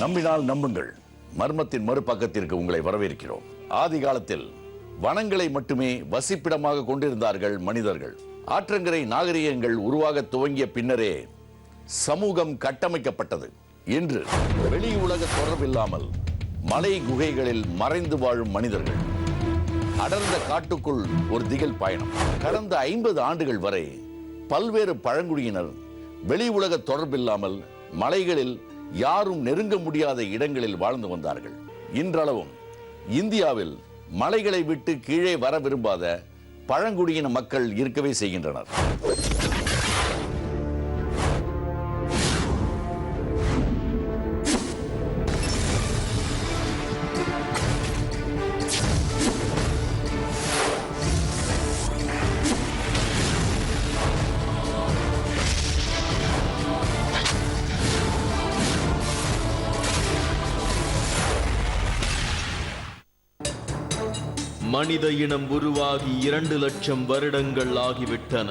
நம்பினால் நம்புங்கள். மர்மத்தின் மறுபக்கத்திற்கு உங்களை வரவேற்கிறோம். ஆதி காலத்தில் வனங்களை மட்டுமே வசிப்பிடமாக கொண்டிருந்தார்கள் மனிதர்கள். ஆற்றங்கரை நாகரிகங்கள் உருவாக துவங்கிய பின்னரே சமூகம் கட்டமைக்கப்பட்டது. இன்று வெளி உலக தொடர்பில்லாமல் மலை குகைகளில் மறைந்து வாழும் மனிதர்கள். அடர்ந்த காட்டுக்குள் ஒரு திகில் பயணம். கடந்த 50 ஆண்டுகள் வரை பல்வேறு பழங்குடியினர் வெளி உலக தொடர்பில்லாமல் மலைகளில் யாரும் நெருங்க முடியாத இடங்களில் வாழ்ந்து வந்தார்கள். இன்றளவும் இந்தியாவில் மலைகளை விட்டு கீழே வர விரும்பாத பழங்குடியின மக்கள் இருக்கவே செய்கின்றனர். மனித இனம் உருவாகி 2 லட்சம் வருடங்கள் ஆகிவிட்டன.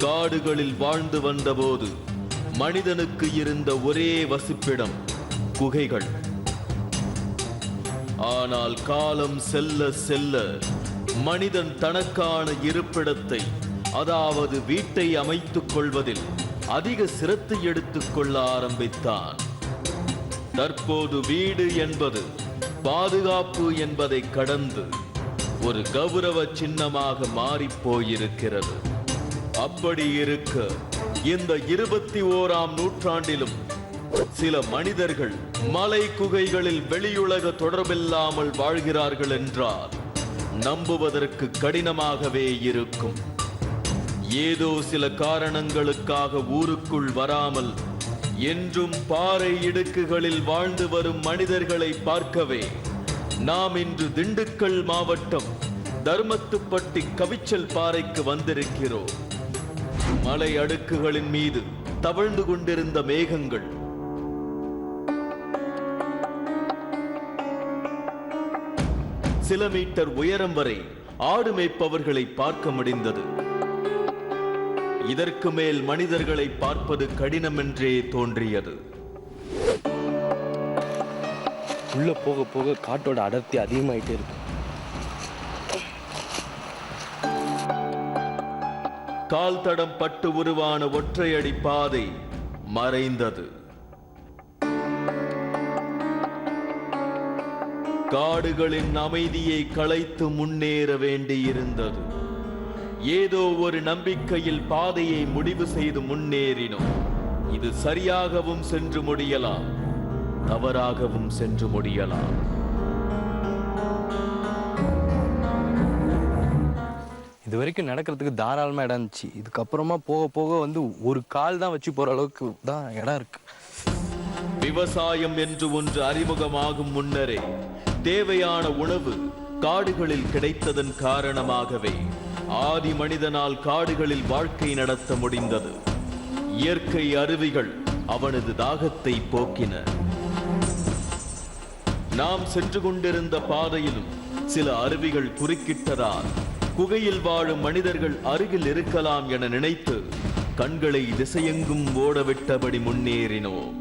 காடுகளில் வாழ்ந்து வந்தபோது மனிதனுக்கு இருந்த ஒரே வசிப்பிடம் குகைகள். ஆனால் காலம் செல்ல செல்ல மனிதன் தனக்கான இருப்பிடத்தை, அதாவது வீட்டை அமைத்துக் கொள்வதில் அதிக சிரத்தை எடுத்துக் கொள்ள ஆரம்பித்தான். தற்போது வீடு என்பது பாதுகாப்பு என்பதை கடந்து ஒரு கௌரவ சின்னமாக மாறிப் போயிருக்கிறது. அப்படி இருக்க இந்த 21ஆம் நூற்றாண்டிலும் சில மனிதர்கள் மலை குகைகளில் வெளியுலக தொடர்பில்லாமல் வாழ்கிறார்கள் என்றால் நம்புவதற்கு கடினமாகவே இருக்கும். ஏதோ சில காரணங்களுக்காக ஊருக்குள் வராமல் என்றும் பாறை இடுக்குகளில் வாழ்ந்து வரும் மனிதர்களை பார்க்கவே நாம் இன்று திண்டுக்கல் மாவட்டம் தர்மத்துப்பட்டி கவிச்சல் பாறைக்கு வந்திருக்கிறோம். மலை அடுக்குகளின் மீது தவழ்ந்து கொண்டிருந்த மேகங்கள் சில மீட்டர் உயரம் வரை ஆடு மேய்ப்பவர்களை பார்க்க முடிந்தது. இதற்கு மேல் மனிதர்களை பார்ப்பது கடினம் என்றே தோன்றியது. உள்ள போக போக காட்டோட அடர்த்தி அதிகமாயிட்டே இருக்கு. கால் தடம் பட்டு உருவான ஒற்றையடி பாதை மறைந்தது. காடுகளின் அமைதியை கலைத்து முன்னேற வேண்டியிருந்தது. ஏதோ ஒரு நம்பிக்கையில் பாதையை முடிவு செய்து முன்னேறினோம். இது சரியாகவும் சென்று முடியலாம், தவறாகவும் சென்று முடியலாம். இது வரைக்கும் நடக்கிறதுக்கு தாராளமா இடம் இருந்துச்சு. இதுக்கப்புறமா போக போக ஒரு கால் தான் வச்சு போற அளவுக்கு தான் இடம் இருக்கு. விவசாயம் என்று ஒன்று அறிமுகமாகும் முன்னரே தேவையான உணவு காடுகளில் கிடைத்ததன் காரணமாகவே ஆதி மனிதனால் காடுகளில் வாழ்க்கை நடத்த முடிந்தது. இயற்கை அருவிகள் அவனது தாகத்தை போக்கின. நாம் சென்று கொண்டிருந்த பாதையிலும் சில அருவிகள் குறுக்கிட்டதால் குகையில் வாழும் மனிதர்கள் அருகில் இருக்கலாம் என நினைத்து கண்களை திசையெங்கும் ஓடவிட்டபடி முன்னேறினோம்.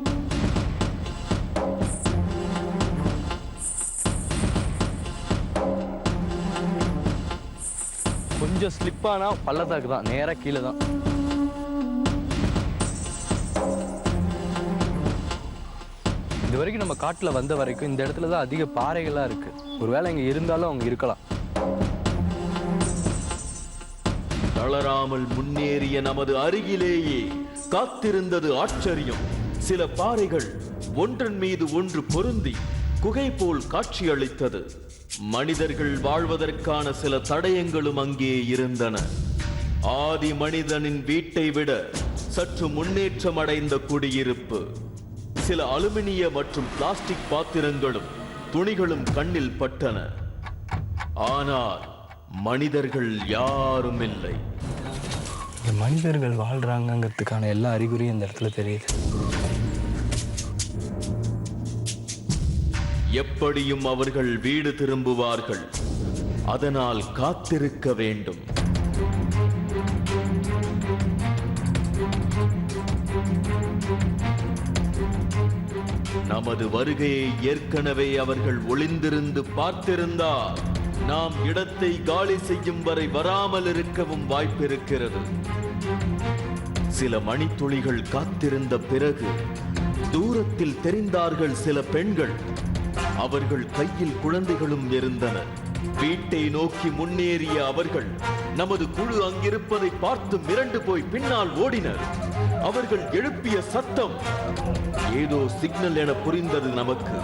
கொஞ்சம் ஸ்லிப்பானா பள்ளத்தாக்கு தான், நேரா கீழே தான். இது வரைக்கும் நம்ம காட்டுல வந்த வரைக்கும் இந்த இடத்துல தான் அதிக பாறைகளா இருக்கு. ஒருவேளை இங்க இருந்தாலும் அவங்க இருக்கலாம். தளராமல் முன்னேறிய நமது அருகிலேயே காத்திருந்தது ஆச்சரியம். சில பாறைகள் ஒன்றன் மீது ஒன்று பொருந்தி குகை போல் காட்சியளித்தது. மனிதர்கள் வாழ்வதற்கான சில தடயங்களும் அங்கே இருந்தன. ஆதி மனிதனின் வீட்டை விட சற்று முன்னேற்றம் அடைந்த குடியிருப்பு. சில அலுமினிய மற்றும் பிளாஸ்டிக் பாத்திரங்களும் துணிகளும் கண்ணில் பட்டன. ஆனால் மனிதர்கள் யாரும் இல்லை. மனிதர்கள் வாழ்றாங்கிறதுக்கான எல்லா அறிகுறியும் இந்த இடத்துல தெரியுது. எப்படியும் அவர்கள் வீடு திரும்புவார்கள். அதனால் காத்திருக்க வேண்டும். நமது வருகையை ஏற்கனவே அவர்கள் ஒளிந்திருந்து பார்த்திருந்தால் நாம் இடத்தை காலி செய்யும் வரை வராமல் இருக்கவும் வாய்ப்பிருக்கிறது. சில மணித்துளிகள் காத்திருந்த பிறகு தூரத்தில் தெரிந்தார்கள் சில பெண்கள். அவர்கள் கையில் குழந்தைகளும் இருந்தனர். வீட்டை நோக்கி முன்னேறிய அவர்கள் நமது குழு அங்கிருப்பதை பார்த்து மிரண்டு போய் பின்னால் ஓடினர். அவர்கள் எழுப்பிய சத்தம் ஏதோ சிக்னல் என புரிந்தது நமக்கு.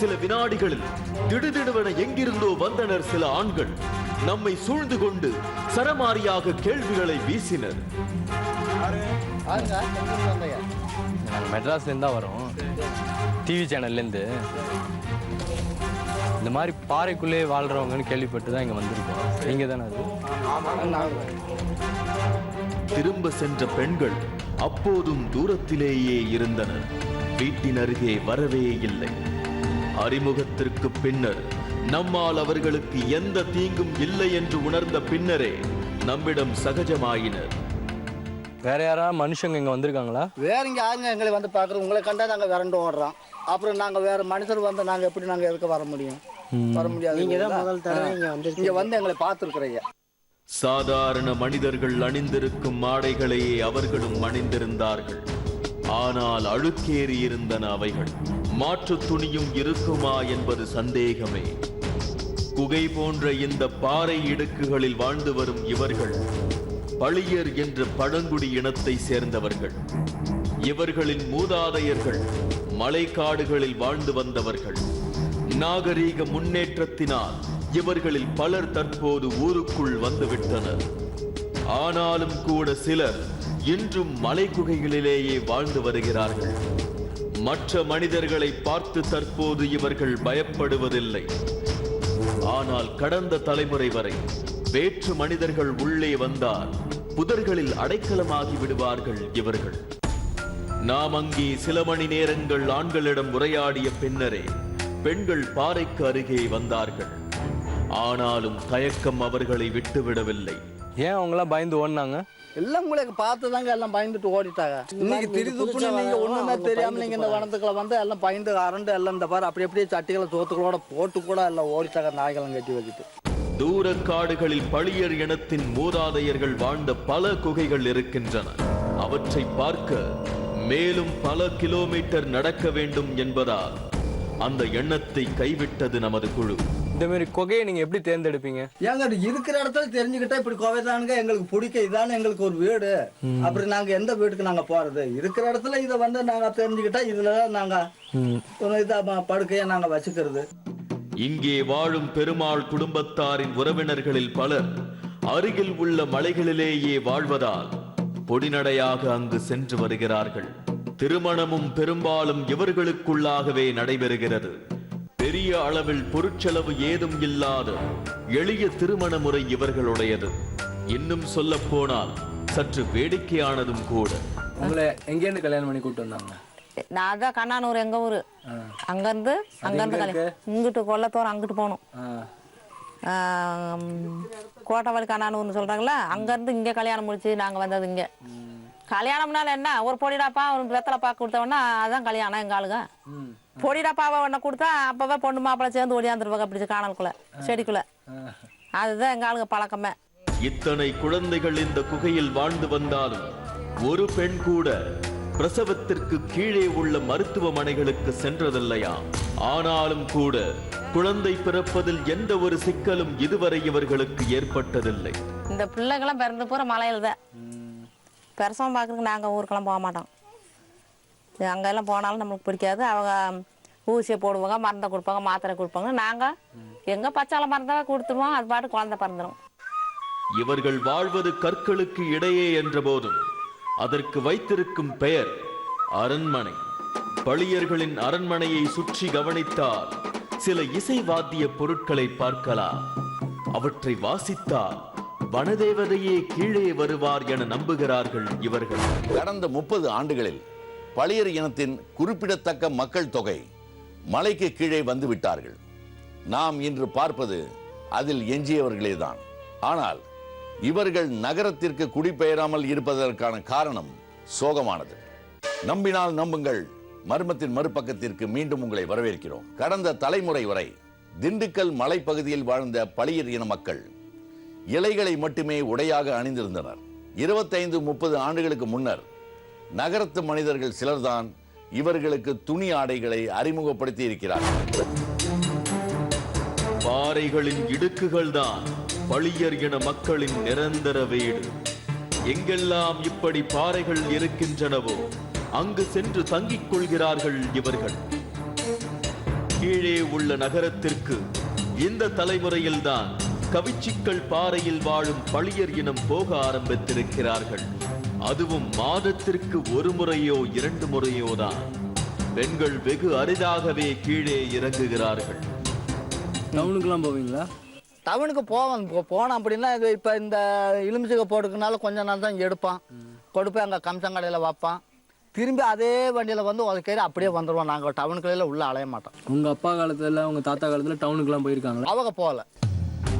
சில வினாடிகளில் திடுதிடுவென எங்கிருந்தோ வந்தனர் சில ஆண்கள். நம்மை சூழ்ந்து கொண்டு சரமாரியாக கேள்விகளை வீசினர். நாங்கள் மெட்ராஸ்லேருந்து தான் வரோம், டிவி சேனல்லேருந்து. இந்த மாதிரி பாறைக்குள்ளே வாழ்கிறவங்கன்னு கேள்விப்பட்டு தான் இங்கே வந்திருக்கோம். நீங்கள் தானே அது? திரும்ப சென்ற பெண்கள் அப்போதும் தூரத்திலேயே இருந்தனர். வீட்டின் அருகே வரவே இல்லை. அறிமுகத்திற்கு பின்னர் நம்மால் அவர்களுக்கு எந்த தீங்கும் இல்லை என்று உணர்ந்த பின்னரே நம்மிடம் சகஜமாயினர். வேற யாராவது மனுஷங்க இங்கே வந்திருக்காங்களா? வேற இங்கே யாருங்க எங்களை வந்து பார்க்குறோம். உங்களை கண்டா நாங்கள் விரண்டு ஓடுறோம். அப்புறம் நாங்கள் வேற மனுஷர் வந்து நாங்கள் எப்படி நாங்கள் எதுக்கு வர முடியும்? வர முடியாது. நீங்கள் தான் முதல் தடவை இங்கே வந்து எங்களை பார்த்துருக்குறீங்க. சாதாரண மனிதர்கள் அணிந்திருக்கும் ஆடைகளையே அவர்களும் அணிந்திருந்தார்கள். ஆனால் அழுக்கேறி இருந்தன அவைகள். மாற்று துணியும் இருக்குமா என்பது சந்தேகமே. குகை போன்ற இந்த பாறை இடுக்குகளில் வாழ்ந்து வரும் இவர்கள் பளியர் என்ற பழங்குடி இனத்தை சேர்ந்தவர்கள். இவர்களின் மூதாதையர்கள் மலைக்காடுகளில் வாழ்ந்து வந்தவர்கள். நாகரீக முன்னேற்றத்தினால் இவர்களில் பலர் தற்போது ஊருக்குள் வந்துவிட்டனர். ஆனாலும் கூட சிலர் இன்றும் மலை குகைகளிலேயே வாழ்ந்து வருகிறார்கள். மற்ற மனிதர்களை பார்த்து தற்போது இவர்கள் பயப்படுவதில்லை. ஆனால் கடந்த தலைமுறை வரை வேற்று மனிதர்கள் உள்ளே வந்தால் புதர்களில் அடைக்கலமாகி விடுவார்கள் இவர்கள். நாம் அங்கே சில மணி நேரங்கள் ஆண்களிடம் உரையாடிய பின்னரே பெண்கள் பாறைக்கு அருகே வந்தார்கள். ஆனாலும் தயக்கம் அவர்களை விட்டுவிடவில்லை. ஏன் அவங்களாம் பயந்து ஓடினாங்க? எல்லாம் உங்களுக்கு பார்த்து தாங்க எல்லாம் பயந்துட்டு ஓடிட்டாங்க. இன்னைக்கு திடீர்னு நீங்க ஒண்ணுமே தெரியாம நீங்க இந்த வனத்துக்குள்ள வந்து எல்லாம் பயந்து அரண்டு எல்லாம் இந்த பாரு அப்படி அப்படியே சட்டிகளை சோத்துக்களோட போட்டு கூட எல்லாம் ஓடிட்டாங்க. நாய்களும் கட்டி வச்சுட்டு தூர காடுகளில் பளியர் இனத்தின் மூதாதையர்கள் வாழ்ந்த பல குகைகள் இருக்கின்றன. அவற்றை பார்க்க மேலும் பல கிலோமீட்டர் நடக்க வேண்டும் என்பதால் அந்த எண்ணத்தை கைவிட்டது நமது குழு. இந்த மாதிரி குகையை நீங்க எப்படி தேர்ந்தெடுப்பீங்க? ஏங்க இருக்கிற இடத்துல தெரிஞ்சுக்கிட்டா இப்படி குகைதானுங்க எங்களுக்கு பிடிக்க, இதானே எங்களுக்கு ஒரு வீடு. அப்படி நாங்க எந்த வீட்டுக்கு நாங்க போறது? இருக்கிற இடத்துல இதை வந்து நாங்க தெரிஞ்சுக்கிட்டா இதுலதான் நாங்க இதா படுக்கைய நாங்க வச்சுக்கிறது. இங்கே வாழும் பெருமாள் குடும்பத்தாரின் உறவினர்களில் பலர் அருகில் உள்ள மலைகளிலேயே வாழ்வதால் பொடிநடையாக அங்கு சென்று வருகிறார்கள். திருமணமும் பெரும்பாலும் இவர்களுக்குள்ளாகவே நடைபெறுகிறது. பெரிய அளவில் பொருட்செலவு ஏதும் இல்லாத எளிய திருமண முறை இவர்களுடையது. இன்னும் சொல்ல போனால் சற்று வேடிக்கையானதும் கூட. உங்களை எங்கேருந்து கல்யாணம் பண்ணி கூப்பிட்டு வந்தாங்க? நான் தான் கண்ணானூர், எங்க ஊரு. அங்கிருந்து கல்யாணம் இங்கிட்டு கொல்லத்தோரம் அங்கிட்டு போகணும். கோட்டவாடி கண்ணானூர்னு சொல்றாங்களா, அங்கிருந்து இங்க கல்யாணம் முடிச்சு நாங்க வந்தது. இங்க கல்யாணம்னால என்ன, ஒரு பொடிடாப்பா ஒரு வெத்தலைப்பா கொடுத்தவொன்னா அதான் கல்யாணம். எங்க ஆளுங்க பொடிடாப்பாவை ஒன்ன கொடுத்தா அப்பவே பொண்ணு மாப்பிள்ளை சேர்ந்து ஓடியாந்துருவாங்க அப்படி காணலுக்குள்ள செடிக்குள்ள. அதுதான் எங்க ஆளுங்க பழக்கமே. இத்தனை குழந்தைகள் இந்த குகையில் வாழ்ந்து வந்தாலும் ஒரு பெண் கூட பிரசவத்திற்கு கீழே உள்ள மருத்துவமனைகளுக்கு சென்றதில்லையா? ஆனாலும் கூட குழந்தை பிறப்பதில் எந்த ஒரு சிக்கலும் இதுவரை இவர்களுக்கு ஏற்பட்டதில்லை. இந்த பிள்ளைங்களாம் பிறந்து போற மலையில தான் பிரசவம் பார்க்கறதுக்கு நாங்கள் ஊருக்கெல்லாம் போக மாட்டோம். அங்கெல்லாம் போனாலும் நம்மளுக்கு பிடிக்காது. அவங்க ஊசியை போடுவாங்க, மருந்தை கொடுப்பாங்க, மாத்திரை கொடுப்பாங்க. நாங்கள் எங்கே பச்சால மருந்தாக கொடுத்துருவோம், அது பாட்டு குழந்தை பிறந்துடும். இவர்கள் வாழ்வது கற்களுக்கு இடையே என்ற போதும் அதற்கு வைத்திருக்கும் பெயர் அரண்மனை. பளியர்களின் அரண்மனையை சுற்றி கவனித்தால் சில இசை வாத்திய பொருட்களை பார்க்கலாம். அவற்றை வாசித்தால் வனதேவதையே கீழே வருவார் என நம்புகிறார்கள் இவர்கள். கடந்த 30 ஆண்டுகளில் பளியர் இனத்தின் குறிப்பிடத்தக்க மக்கள் தொகை மலைக்கு கீழே வந்து விட்டார்கள். நாம் இன்று பார்ப்பது அதில் எஞ்சியவர்களேதான். ஆனால் இவர்கள் நகரத்திற்கு குடிபெயராமல் இருப்பதற்கான காரணம் சோகமானது. நம்பினால் நம்புங்கள் மர்மத்தின் மறுபக்கத்திற்கு மீண்டும் உங்களை வரவேற்கிறோம். கடந்த தலைமுறை வரை திண்டுக்கல் மலைப்பகுதியில் வாழ்ந்த பளியர் இன மக்கள் இலைகளை மட்டுமே உடையாக அணிந்திருந்தனர். 25-30 ஆண்டுகளுக்கு முன்னர் நகரத்து மனிதர்கள் சிலர்தான் இவர்களுக்கு துணி ஆடைகளை அறிமுகப்படுத்தி இருக்கிறார்கள். பாறைகளின் இடுக்குகள் தான் பளியர் இன மக்களின் நிரந்தர வீடு. எங்கெல்லாம் இப்படி பாறைகள் இருக்கின்றனவோ அங்கு சென்று தங்கிக் கொள்கிறார்கள் இவர்கள். கீழே உள்ள நகரத்திற்கு இந்த தலைமுறையில்தான் கவிச்சிக்கல் பாறையில் வாழும் பளியர் இனம் போக ஆரம்பித்திருக்கிறார்கள். அதுவும் மாதத்திற்கு 1 முறையோ 2 முறையோ தான். பெண்கள் வெகு அரிதாகவே கீழே இறங்குகிறார்கள். டவுனுக்குலாம் போவீங்களா? டவுனுக்கு போனோம் அப்படின்னா இது இப்போ இந்த எலுமிச்சை போட்டுக்கனால கொஞ்ச நாள் தான் எடுப்பான், கொடுப்பேன் அங்கே கம்சங்கடையில் வைப்பான், திரும்பி அதே வண்டியில் வந்து உதக்கேறி அப்படியே வந்துடுவோம். நாங்கள் டவுனுக்குள்ள உள்ள அலைய மாட்டோம். உங்கள் அப்பா காலத்தில் உங்கள் தாத்தா காலத்தில் டவுனுக்குலாம் போயிருக்காங்களா? அவங்க போகல.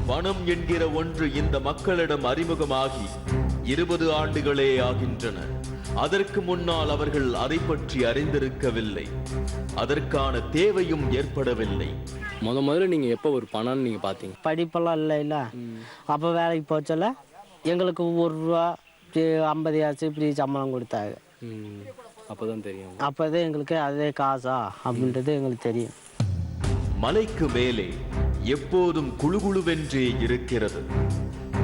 வனம் என்கிற ஒன்று இந்த மக்களிடம் அறிமுகமாகி 20 ஆண்டுகளே ஆகின்றன. அதற்கு முன்னால் அவர்கள் அதை பற்றி அறிந்திருக்கவில்லை. அதற்கான தேவையும் ஏற்படவில்லை. முதல்ல நீங்கள் எப்போ ஒரு பணம்னு நீங்கள் பார்த்தீங்க? படிப்பெல்லாம் இல்லை. அப்போ வேலைக்கு போச்சல எங்களுக்கு 1 ரூபா 50 ஆச்சு இப்படி சம்பளம் கொடுத்தாங்க. அப்போ தான் தெரியும். அப்போ தான் எங்களுக்கு அதே காசா அப்படின்றது எங்களுக்கு தெரியும். மலைக்கு மேலே எப்போதும் குளுகுளுவென்றே இருக்கிறது.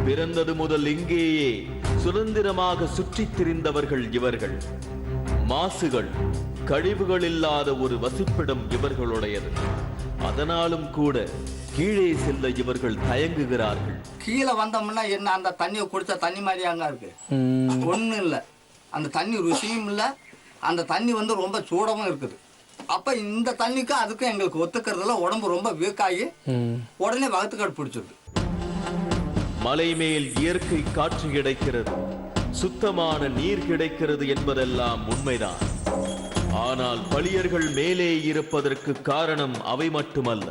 பிறந்தது முதல் இங்கேயே சுதந்திரமாக சுற்றித் திரிந்தவர்கள் இவர்கள். மாசுகள், கழிவுகள் இல்லாத ஒரு வசிப்பிடம் இவர்களுடையது. அதனாலும் கூட கீழே செல்ல இவர்கள் தயங்குகிறார்கள். கீழே வந்தோம்னா என்ன, அந்த தண்ணியை குடிச்சா தண்ணி மாதிரியாங்க இருக்கு, ஒன்றும் இல்லை. அந்த தண்ணி ருசியும் இல்லை, அந்த தண்ணி வந்து ரொம்ப சூடவும் இருக்குது. அப்போ இந்த தண்ணிக்கும் அதுக்கும் எங்களுக்கு ஒத்துக்கிறதுல உடம்பு ரொம்ப வீக்காகி உடனே வகுத்துக்காடு பிடிச்சிருது. மலை மேல் இயற்கை காற்று கிடைக்கிறது, சுத்தமான நீர் கிடைக்கிறது என்பதெல்லாம் உண்மைதான். ஆனால் பளியர்கள் மேலே இருப்பதற்கு காரணம் அவை மட்டுமல்ல.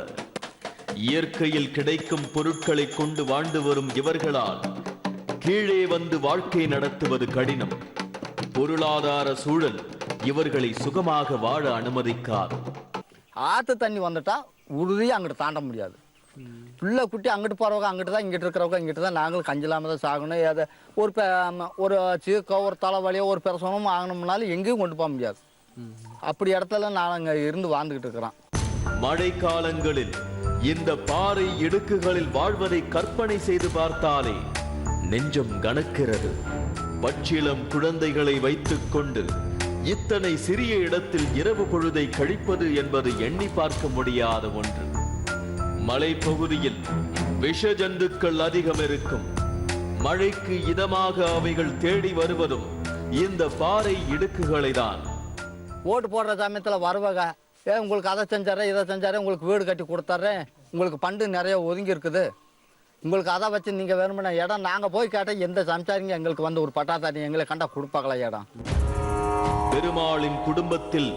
இயற்கையில் கிடைக்கும் பொருட்களை கொண்டு வாழ்ந்து வரும் இவர்களால் கீழே வந்து வாழ்க்கை நடத்துவது கடினம். பொருளாதார சூழல் இவர்களை சுகமாக வாழ அனுமதிக்காது. ஆற்று தண்ணி வந்துட்டா உறுதியாக அங்கிட்டு தாண்ட முடியாது. பிள்ளை குட்டி அங்கிட்டு போகிறவங்க அங்கிட்டு தான், இங்கிட்டு இருக்கிறவங்க இங்கிட்டு தான். நாங்களும் கஞ்சிலாமல் தான் சாகணும். அதை ஒரு சீக்கோ ஒரு தலைவலியோ ஒரு பிரசவமும் ஆகணும்னாலும் எங்கேயும் கொண்டு போக முடியாது. அப்படி இடத்துல நாங்கள் இருந்து வாழ்ந்துக்கிட்டு இருக்கிறோம். மழை காலங்களில் இந்த பாறை இடுக்குகளில் வாழ்வதை கற்பனை செய்து பார்த்தாலே நெஞ்சம் கனக்கிறது. பச்சிளம் குழந்தைகளை வைத்துக் கொண்டு இத்தனை சிறிய இடத்தில் இரவு பொழுதை கழிப்பது என்பது எண்ணி பார்க்க முடியாத ஒன்று. மலைப்பகுதியில் விஷ ஜந்துக்கள் அதிகம் இருக்கும். மழைக்கு இதமாக அவைகள் தேடி வருவதும் இந்த பாறை இடுக்குகளை தான். ஓட்டு போடுற சமயத்தில் வருவாங்க, உங்களுக்கு அதை செஞ்சாரேன் இதை செஞ்சாரேன், உங்களுக்கு வீடு கட்டி கொடுத்துட்றேன், உங்களுக்கு பண்டு நிறைய ஒதுங்கி இருக்குது, உங்களுக்கு அதை வச்சு நீங்கள் வேணும்னா இடம். நாங்கள் போய் கேட்டால் எந்த சம்சாரிங்க எங்களுக்கு வந்து ஒரு பட்டாத்தாரி எங்களை கண்டா கொடுப்பாங்களா இடம். பெருமாளின் குடும்பத்தில்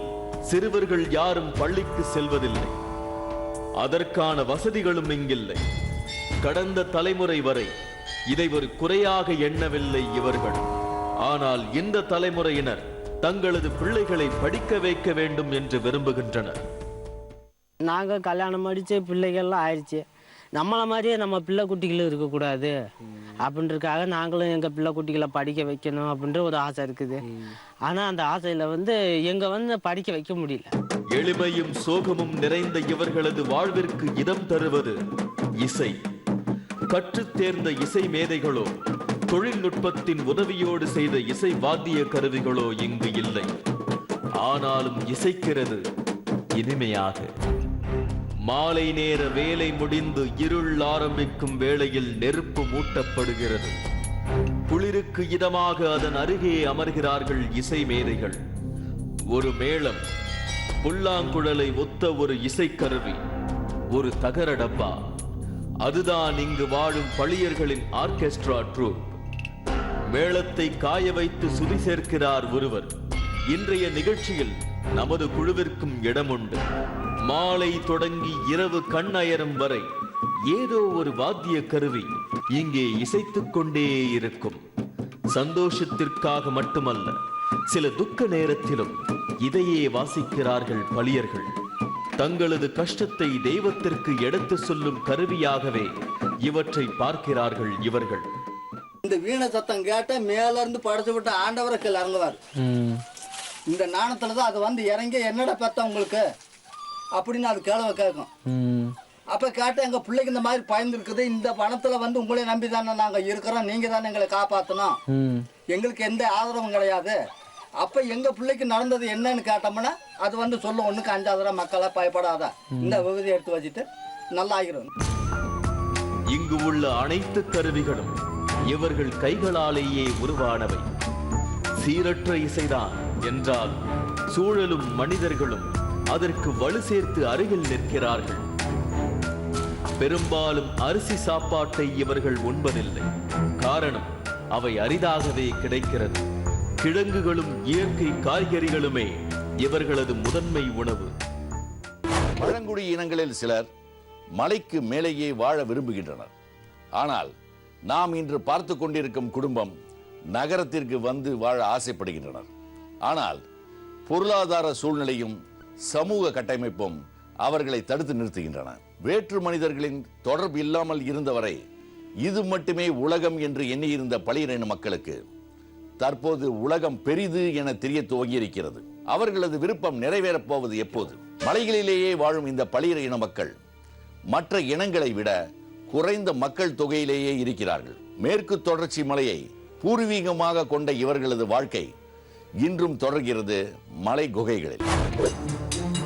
சிறுவர்கள் யாரும் பள்ளிக்கு செல்வதில்லை. அதற்கான வசதிகளும் இங்கில்லை. கடந்த தலைமுறை வரை இதை ஒரு குறையாக எண்ணவில்லை இவர்கள். ஆனால் இந்த தலைமுறையினர் தங்களது பிள்ளைகளை படிக்க வைக்க வேண்டும் என்று விரும்புகின்றனர். நாங்கள் கல்யாணம் அடித்து பிள்ளைகள்லாம் ஆயிடுச்சு. நம்மளை மாதிரியே நம்ம பிள்ளை குட்டிகளும் இருக்கக்கூடாது அப்படின்றதுக்காக நாங்களும் எங்கள் பிள்ளை குட்டிகளை படிக்க வைக்கணும் அப்படின்ற ஒரு ஆசை இருக்குது. ஆனால் அந்த ஆசையில் எங்கள் படிக்க வைக்க முடியல. எளிமையும் சோகமும் நிறைந்த இவர்களது வாழ்விற்கு இதம் தருவது இசை. கற்றுத் தேர்ந்த இசை மேதைகளோ தொழில்நுட்பத்தின் உதவியோடு செய்த இசை வாத்திய கருவிகளோ இங்கு இல்லை. ஆனாலும் இசைக்கிறது இனிமையாக. மாலை நேர வேலை முடிந்து இருள் ஆரம்பிக்கும் வேளையில் நெருப்பு மூட்டப்படுகிறது. குளிருக்கு இதமாக அதன் அருகே அமர்கிறார்கள் இசை மேதைகள். ஒரு மேளம், புல்லாங்குழலை ஒத்த ஒரு இசைக்கருவி, ஒரு தகர டப்பா, அதுதான் இங்கு வாழும் பளியர்களின் ஆர்கெஸ்ட்ரா ட்ரூப். மேளத்தை காய வைத்து சுதி சேர்க்கிறார் ஒருவர். இன்றைய நிகழ்ச்சியில் நமது குழுவிற்கும் இடமுண்டு. மாலை தொடங்கி இரவு கண் அயரும் வரை ஏதோ ஒரு வாத்திய கருவி இங்கே இசைத்துக் கொண்டே இருக்கும். சந்தோஷத்திற்காக மட்டுமல்ல, சில துக்க நேரத்திலும் இதையே வாசிக்கிறார்கள் பலியர்கள். தங்களது கஷ்டத்தை தெய்வத்திற்கு எடுத்து சொல்லும் கருவியாகவே இவற்றை பார்க்கிறார்கள் இவர்கள். இந்த வீணை சத்தம் கேட்ட மேல இருந்து படைச்சு விட்ட ஆண்டவரை கீழே இறங்குவார். இந்த நாணத்துலதான் அது வந்து இறங்கி என்னடா பெத்த உங்களுக்கு அப்படின்னு அது கேள்வி கேட்கும். அப்ப கேட்ட எங்க பிள்ளைக்கு இந்த மாதிரி பயந்து இருக்குது, இந்த பணத்துல வந்து உங்களை நம்பி தானே நாங்க இருக்கிறோம், நீங்க தானே எங்களை காப்பாத்தணும், எங்களுக்கு எந்த ஆதரவும் கிடையாது. அப்ப எங்க பிள்ளைக்கு நடந்தது என்னன்னு கேட்டோம்னா அது வந்து சொல்லும், ஒண்ணுக்கு அஞ்சாதரா மக்களை பயப்படாத, இந்த விபதி எடுத்து வச்சுட்டு நல்லா ஆகிரும். இங்கு உள்ள அனைத்து கருவிகளும் இவர்கள் கைகளாலேயே உருவானவை. சீரற்ற இசைதான் என்றால் சூழலும் மனிதர்களும் அதற்கு வலு சேர்த்து அருகில் நிற்கிறார்கள். பெரும்பாலும் அரிசி சாப்பாட்டை இவர்கள் உண்பதில்லை. காரணம், அவை அரிதாகவே கிடைக்கிறது. கிழங்குகளும் இயற்கை காய்கறிகளுமே இவர்களது முதன்மை உணவு. பழங்குடி இனங்களில் சிலர் மலைக்கு மேலேயே வாழ விரும்புகின்றனர். ஆனால் நாம் இன்று பார்த்து கொண்டிருக்கும் குடும்பம் நகரத்திற்கு வந்து வாழ ஆசைப்படுகின்றனர். ஆனால் பொருளாதார சூழ்நிலையும் சமூக கட்டமைப்பும் அவர்களை தடுத்து நிறுத்துகின்றன. வேற்று மனிதர்களின் தொடர்பு இல்லாமல் இருந்தவரை இது மட்டுமே உலகம் என்று எண்ணியிருந்த பலியர் இன மக்களுக்கு தற்போது உலகம் பெரிது என தெரிய துவங்கியிருக்கிறது. அவர்களது விருப்பம் நிறைவேறப் போவது எப்போது? மலைகளிலேயே வாழும் இந்த பலியர் இன மக்கள் மற்ற இனங்களை விட குறைந்த மக்கள் தொகையிலேயே இருக்கிறார்கள். மேற்கு தொடர்ச்சி மலையை பூர்வீகமாக கொண்ட இவர்களது வாழ்க்கை இன்றும் தொடர்கிறது மலை குகைகளில்.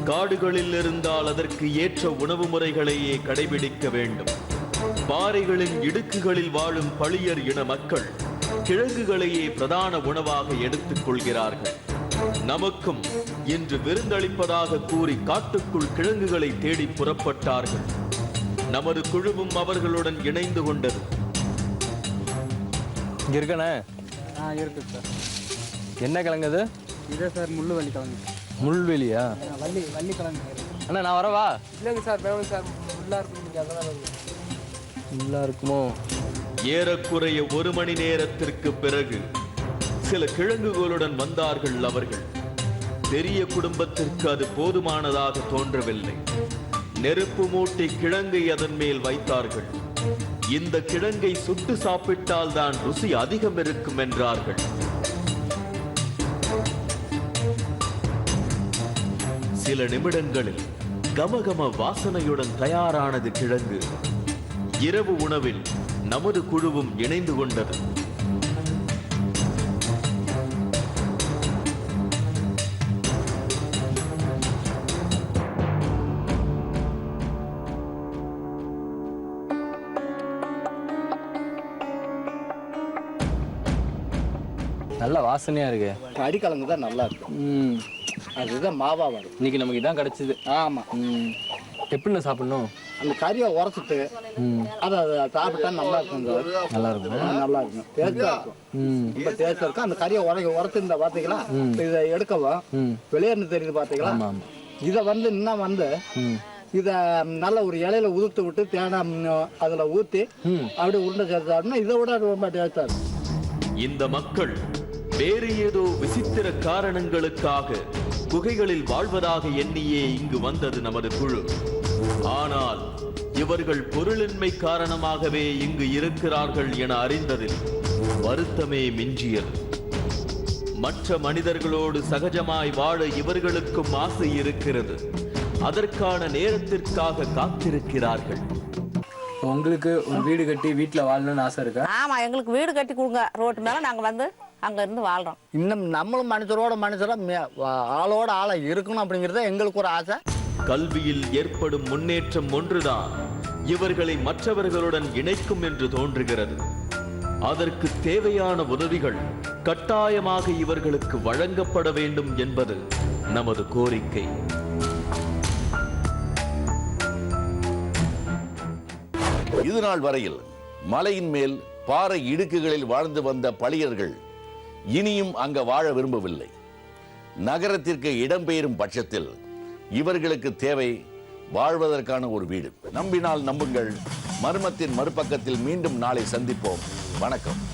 காடுகளில் இருந்தால் அதற்கு ஏற்ற உணவு முறைகளையே கடைபிடிக்க வேண்டும். பாறைகளின் இடுக்குகளில் வாழும் பலியர் இன மக்கள் கிழங்குகளையே பிரதான உணவாக எடுத்துக் கொள்கிறார்கள். நமக்கும் இன்று விருந்தளிப்பதாக கூறி காட்டுக்குள் கிழங்குகளை தேடி புறப்பட்டார்கள். நமது குழுவும் அவர்களுடன் இணைந்து கொண்டது. இங்க இருக்கண்ணே. இருக்கு சார். என்ன கிழங்குது? இதே சார் முள்ளுவள்ளி கிழங்கு. முள்வெளியா? வள்ளி கிழங்கு. அண்ணா நான் வரவா? இல்லைங்க சார், வேணும் சார். முள்ளா இருக்கும், அதெல்லாம் நல்லா இருக்குமோ? ஏறக்குறைய 1 மணி நேரத்திற்கு பிறகு சில கிழங்குகளுடன் வந்தார்கள் அவர்கள். பெரிய குடும்பத்திற்கு அது போதுமானதாக தோன்றவில்லை. நெருப்பு மூட்டி கிழங்கை அதன் மேல் வைத்தார்கள். இந்த கிழங்கை சுட்டு சாப்பிட்டால் தான் ருசி அதிகம் இருக்கும் என்றார்கள். சில நிமிடங்களில் கமகம வாசனையுடன் தயாரானது கிழங்கு. இரவு உணவில் நமது குழுவும் இணைந்து கொண்டது. நல்ல வாசனையா இருக்கு. அடிக்கிழங்கு தான் நல்லா இருக்கும். அதுதான் மாவா வரும். இன்னைக்கு நமக்கு இதான் கிடைச்சது. ஆமா. எப்படின்னு சாப்பிடணும்? அந்த கறியை உரைச்சிட்டு அதை சாப்பிட்டா நல்லா இருக்கும். நல்லா இருக்கும். நல்லா இருக்கும், டேஸ்டா இருக்கும். ரொம்ப டேஸ்டா இருக்கும். அந்த கறியை உரைச்சிருந்தா பாத்தீங்களா, இதை எடுக்கவும் வெளியேறது தெரியுது பாத்தீங்களா. இதை வந்து இன்னும் வந்து இத நல்ல ஒரு இலையில உதுத்து விட்டு தேங்காய் அதுல ஊத்தி அப்படியே உருண்டை சேர்த்து சாப்பிடணும். இதை விட ரொம்ப டேஸ்டா இருக்கும். இந்த மக்கள் வேறு ஏதோ விசித்திர காரணங்களுக்காக குகைகளில் வாழ்வதாக எண்ணியே இங்கு வந்தது நமது குழு. ஆனால் இவர்கள் பொருளின்மை காரணமாகவே இங்கு இருக்கிறார்கள் என அறிந்ததில் வருத்தமே மிஞ்சியது. மற்ற மனிதர்களோடு சகஜமாய் வாழ இவர்களுக்கும் ஆசை இருக்கிறது. அதற்கான நேரத்திற்காக காத்திருக்கிறார்கள். உங்களுக்கு ஒரு வீடு கட்டி வீட்டுல வாழணும்னு ஆசை இருக்கா? ஆமா, எங்களுக்கு வீடு கட்டி கொடுங்க. ரோட்டு மேல நாங்க வந்து அங்க இருந்து வாழ்றோம். இன்னும் நம்மளும் மனுஷரோட மனுஷரா ஆளோட ஆளா இருக்கணும் அப்படிங்கறத எங்களுக்கு ஒரு ஆசை. கல்வியில் ஏற்படும் முன்னேற்றம் ஒன்றுதான் இவர்களை மற்றவர்களுடன் இணைக்கும் என்று தோன்றுகிறது. அதற்கு தேவையான உதவிகள் கட்டாயமாக இவர்களுக்கு வழங்கப்பட வேண்டும் என்பது நமது கோரிக்கை. இது நாள் வரையில் மலையின் மேல் பாறை இடுக்குகளில் வாழ்ந்து வந்த பலியர்கள் இனியும் அங்க வாழ விரும்பவில்லை. நகரத்திற்கு இடம்பெயரும் பட்சத்தில் இவர்களுக்கு தேவை வாழ்வதற்கான ஒரு வீடு. நம்பினால் நம்புங்கள். மர்மத்தின் மறுபக்கத்தில் மீண்டும் நாளை சந்திப்போம். வணக்கம்.